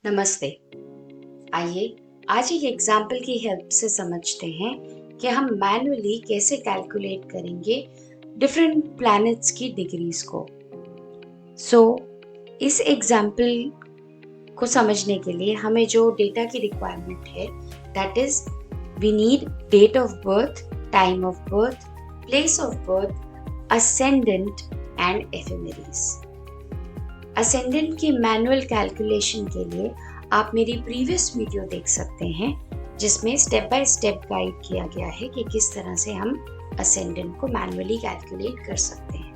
नमस्ते। आइए आज एक एग्जाम्पल की हेल्प से समझते हैं कि हम मैन्युअली कैसे कैलकुलेट करेंगे डिफरेंट प्लैनेट्स की डिग्रीज को। इस एग्जाम्पल को समझने के लिए हमें जो डेटा की रिक्वायरमेंट है that is we need date of birth, time of birth, place of birth, ascendant and ephemeris. Ascendant की मैनुअल कैलकुलेशन के लिए आप मेरी प्रीवियस वीडियो देख सकते हैं जिसमें स्टेप बाय स्टेप गाइड किया गया है कि किस तरह से हम असेंडेंट को मैनुअली कैलकुलेट कर सकते हैं।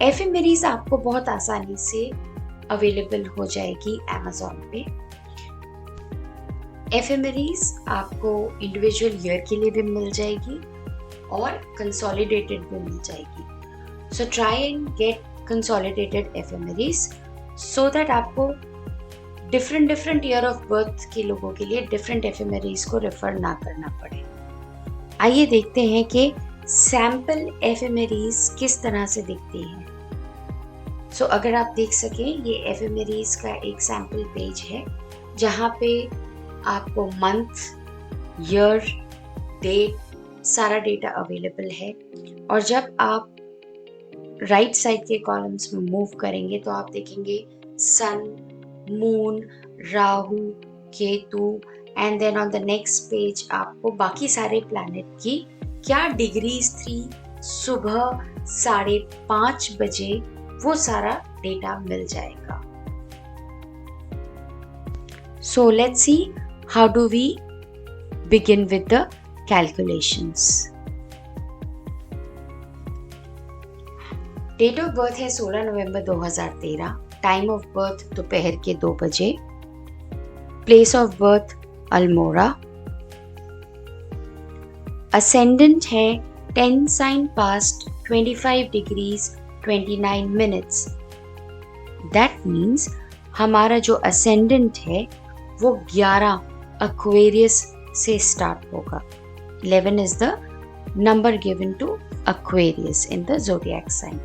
एफेमेरीज आपको बहुत आसानी से अवेलेबल हो जाएगी अमेज़न पे। एफेमेरीज आपको इंडिविजुअल ईयर के लिए भी मिल जाएगी और कंसोलिडेटेड भी मिल जाएगी। So try and get consolidated ephemeris so that आपको डिफरेंट ईयर ऑफ बर्थ के लोगों के लिए डिफरेंट एफेमेरीज को रेफर ना करना पड़े। आइए देखते हैं कि सैंपल एफेमेरीज किस तरह से दिखती हैं। अगर आप देख सकें, ये एफेमेरीज का एक सैंपल पेज है जहाँ पे आपको मंथ, ईयर, डेट सारा डेटा अवेलेबल है। और जब आप राइट साइड के कॉलम्स में मूव करेंगे तो आप देखेंगे sun, moon, Rahu, Ketu and then on the next page आपको बाकी सारे प्लैनेट की क्या डिग्रीज थी सुबह 5:30 बजे वो सारा डेटा मिल जाएगा। So let's see how do we begin with the calculations. Date of birth है 16 नवंबर 2013। टाइम ऑफ बर्थ दोपहर के 2 बजे। Place of birth Almora. Ascendant है 10 sign past 25 degrees 29 minutes. That means हमारा जो असेंडेंट है वो 11 एक्वेरियस से स्टार्ट होगा। 11 is the number given to Aquarius in the zodiac sign.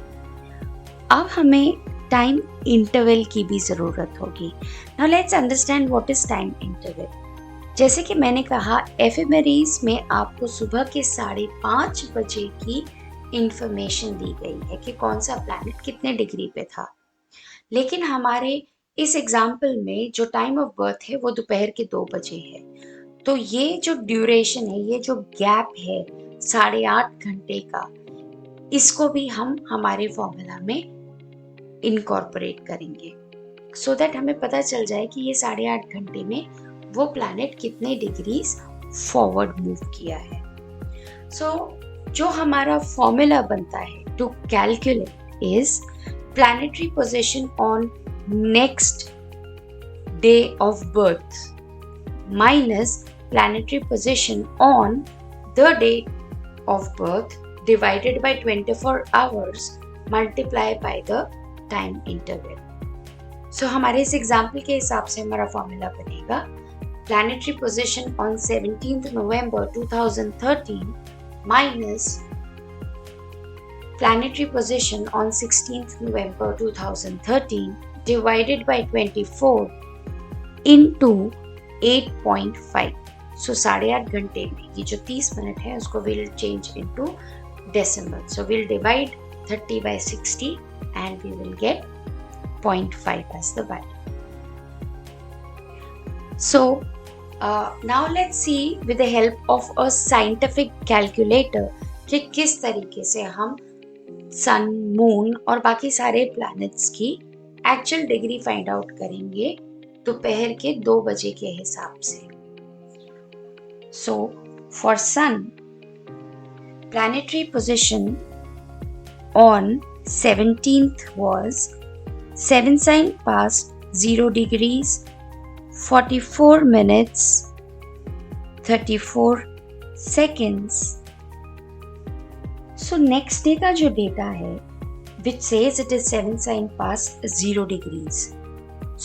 अब हमें टाइम इंटरवल की भी ज़रूरत होगी। Now let's understand what is time interval. जैसे कि मैंने कहा, एफेमेरीज में आपको सुबह के 5:30 बजे की इंफॉर्मेशन दी गई है कि कौन सा प्लैनेट कितने डिग्री पे था। लेकिन हमारे इस एग्जाम्पल में जो टाइम ऑफ बर्थ है वो दोपहर के 2 बजे है। तो ये जो ड्यूरेशन है, ये जो गैप है 8.5 घंटे का, इसको भी हम हमारे फॉर्मूला में इनकॉर्पोरेट करेंगे सो दैट हमें पता चल जाए कि ये 8.5 घंटे में वो प्लैनेट कितने डिग्रीज फॉरवर्ड मूव किया है। जो हमारा फॉर्मूला बनता है to calculate is planetary position on next day of birth minus planetary position on the day of birth divided by 24 hours multiplied by the time interval. हमारे इस example के हिसाब से हमारा फॉर्मूला बनेगा planetary position on 17th November 2013 minus planetary position on 16th November 2013 divided by 24 into 8.5. 8.5 घंटे में ये जो 30 मिनट है उसको will change into decimal. So we'll divide 30 by 60 and we will get 0.5 as the value. Now let's see with the help of a scientific calculator कि किस तरीके से हम सन, मून और बाकी सारे प्लैनेट्स की एक्चुअल डिग्री फाइंड आउट करेंगे दोपहर के 2 बजे के हिसाब से। For sun, planetary position on 17th was 7 sign past 0 degrees 44 minutes 34 seconds. Next day का जो डेटा है which says it is 7 sign past 0 degrees.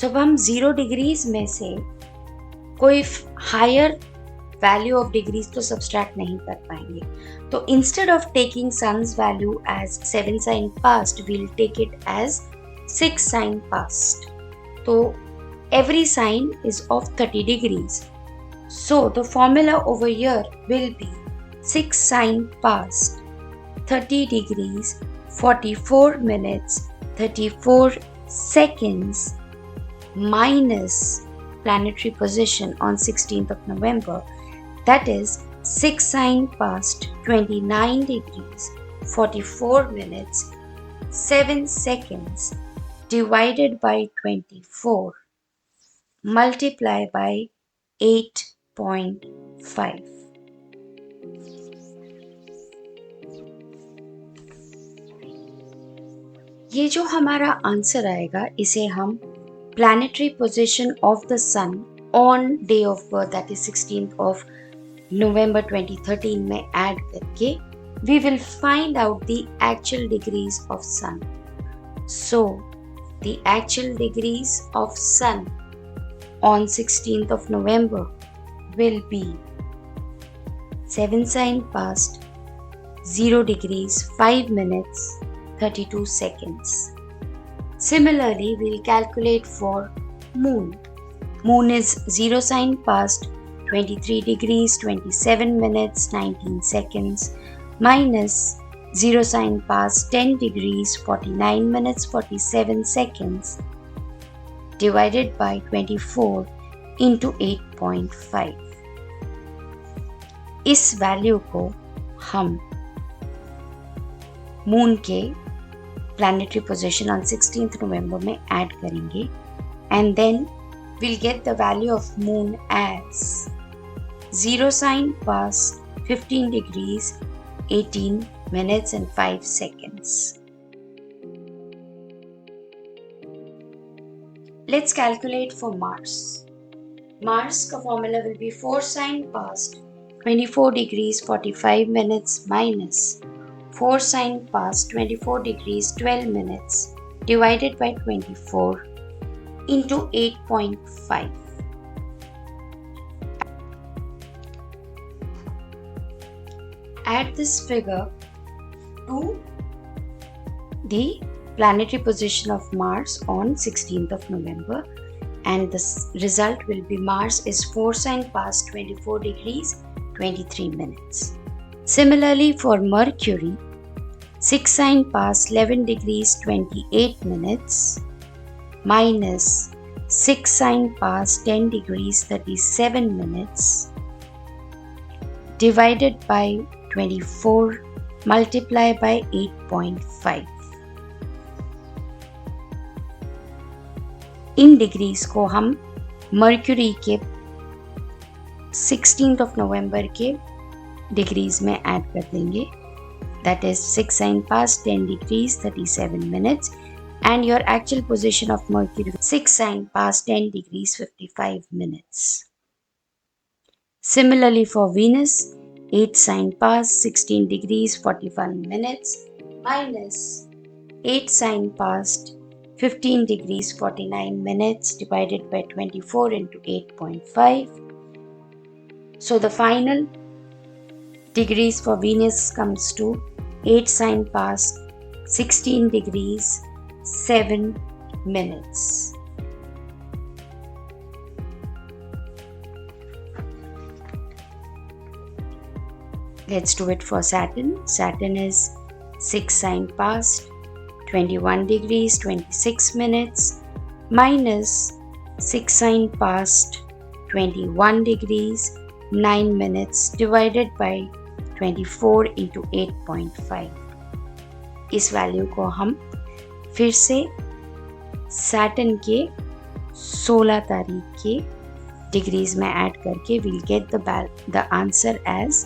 अब हम 0 degrees में से कोई हायर वैल्यू ऑफ डिग्रीज तो सब्सट्रैक्ट नहीं कर पाएंगे। तो instead of taking sun's value as 7 sign past we'll take it as 6 sign past. तो every sign is of 30 degrees. So the formula over here will be 6 sign past 30 degrees 44 minutes 34 seconds minus planetary position on 16th of November, that is 6 sign past 29 degrees 44 minutes 7 seconds divided by 24 multiply by 8.5. ये जो हमारा answer आएगा इसे हम planetary position of the sun on day of birth, that is 16th of November 2013 में add करके we will find out the actual degrees of sun. So the actual degrees of sun on 16th of November will be 7 sign past 0 degrees 5 minutes 32 seconds. Similarly, we'll calculate for moon. Moon is 0 sign past 23 degrees 27 minutes 19 seconds minus 0 sign past 10 degrees 49 minutes 47 seconds divided by 24 into 8.5. इस value को हम moon के planetary position on 16th November में add करेंगे and then we'll get the value of moon as 0 sign past 15 degrees 18 minutes and 5 seconds. Let's calculate for Mars. Mars का formula will be 4 sign past 24 degrees 45 minutes minus 4 sign past 24 degrees 12 minutes divided by 24 into 8.5. Add this figure to the planetary position of Mars on 16th of November and the result will be Mars is 4 sign past 24 degrees 23 minutes. Similarly for Mercury, 6 sign past 11 degrees 28 minutes minus 6 sign past 10 degrees 37 minutes divided by 24 multiply by 8.5. In degrees को हम mercury के 16th of November के degrees में add कर देंगे. That is 6 sign past 10 degrees 37 minutes and your actual position of Mercury 6 sign past 10 degrees 55 minutes. Similarly for Venus, 8 sign past 16 degrees 41 minutes minus 8 sign past 15 degrees 49 minutes divided by 24 into 8.5. So the final degrees for Venus comes to 8 sign past 16 degrees 7 minutes. Let's do it for Saturn. Saturn is 6 sign past 21 degrees 26 minutes minus 6 sign past 21 degrees 9 minutes divided by 24 into 8.5. इस value को हम फिर से Saturn के 16 तारीख के degrees में add करके we'll get the answer as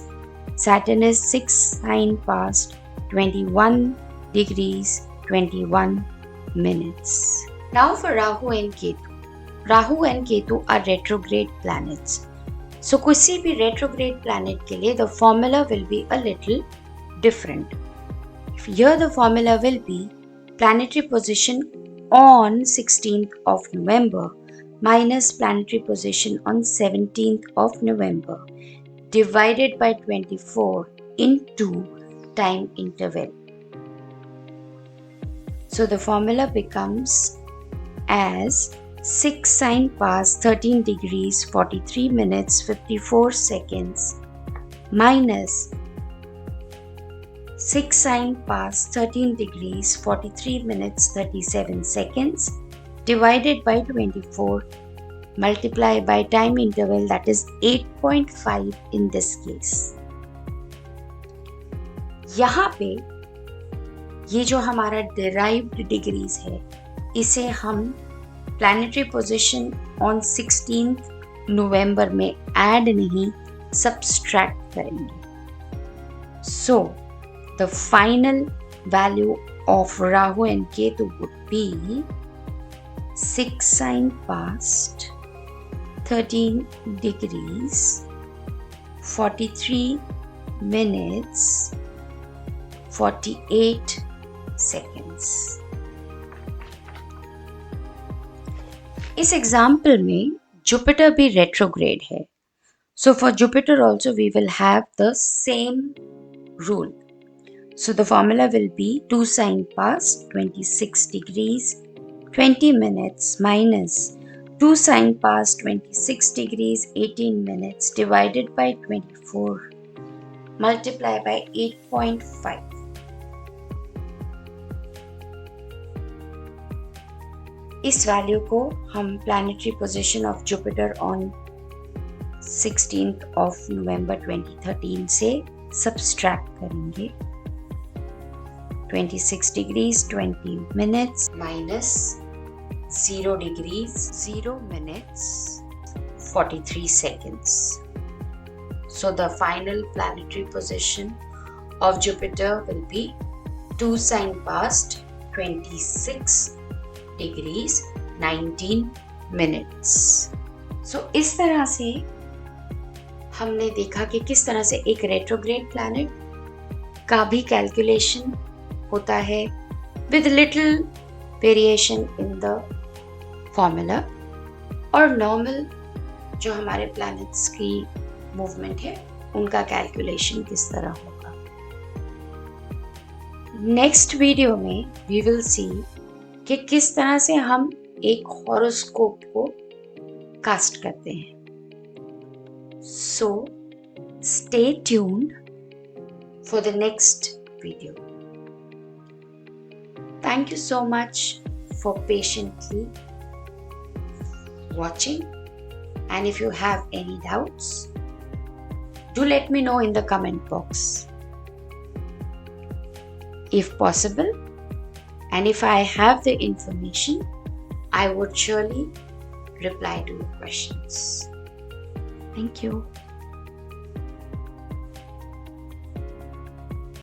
Saturn is 6 sign past 21 degrees 21 minutes. Now for Rahu and Ketu. Rahu and Ketu are retrograde planets. So किसी भी retrograde planet के लिए the formula will be a little different. Here the formula will be planetary position on 16th of November minus planetary position on 17th of November divided by 24 into time interval. So the formula becomes as 6 sign past 13 degrees 43 minutes 54 seconds minus 6 sign past 13 degrees 43 minutes 37 seconds divided by 24 multiply by time interval, that is 8.5 in this case. यहाँ पे ये जो हमारा derived degrees है इसे हम planetary position on 16th November में add नहीं subtract करेंगे. So the final value of Rahu and Ketu would be 6 sign past 13 degrees 43 minutes 48 seconds. इस एग्जाम्पल में जुपिटर भी रेट्रोग्रेड है. So for Jupiter also we will have the same rule. So the formula will be 2 sign past 26 degrees 20 minutes minus 2 sign past 26 degrees 18 minutes divided by 24 multiply by 8.5. इस value को हम planetary position of Jupiter on 16th of November 2013 से subtract करेंगे. 26 degrees 20 minutes minus 0 degrees 0 minutes 43 seconds. So the final planetary position of Jupiter will be 2 sign past 26 degrees 19 minutes. So इस तरह से हमने देखा कि किस तरह से एक रेट्रोग्रेड प्लैनेट का भी कैलकुलेशन होता है with little variation in the formula और नॉर्मल जो हमारे प्लैनेट्स की मूवमेंट है उनका कैलकुलेशन किस तरह होगा. नेक्स्ट वीडियो में वी विल सी कि किस तरह से हम एक हॉरोस्कोप को कास्ट करते हैं. So stay tuned for the next video. Thank you so much for patiently watching, and if you have any doubts, do let me know in the comment box. If possible, and if I have the information, I would surely reply to your questions. Thank you.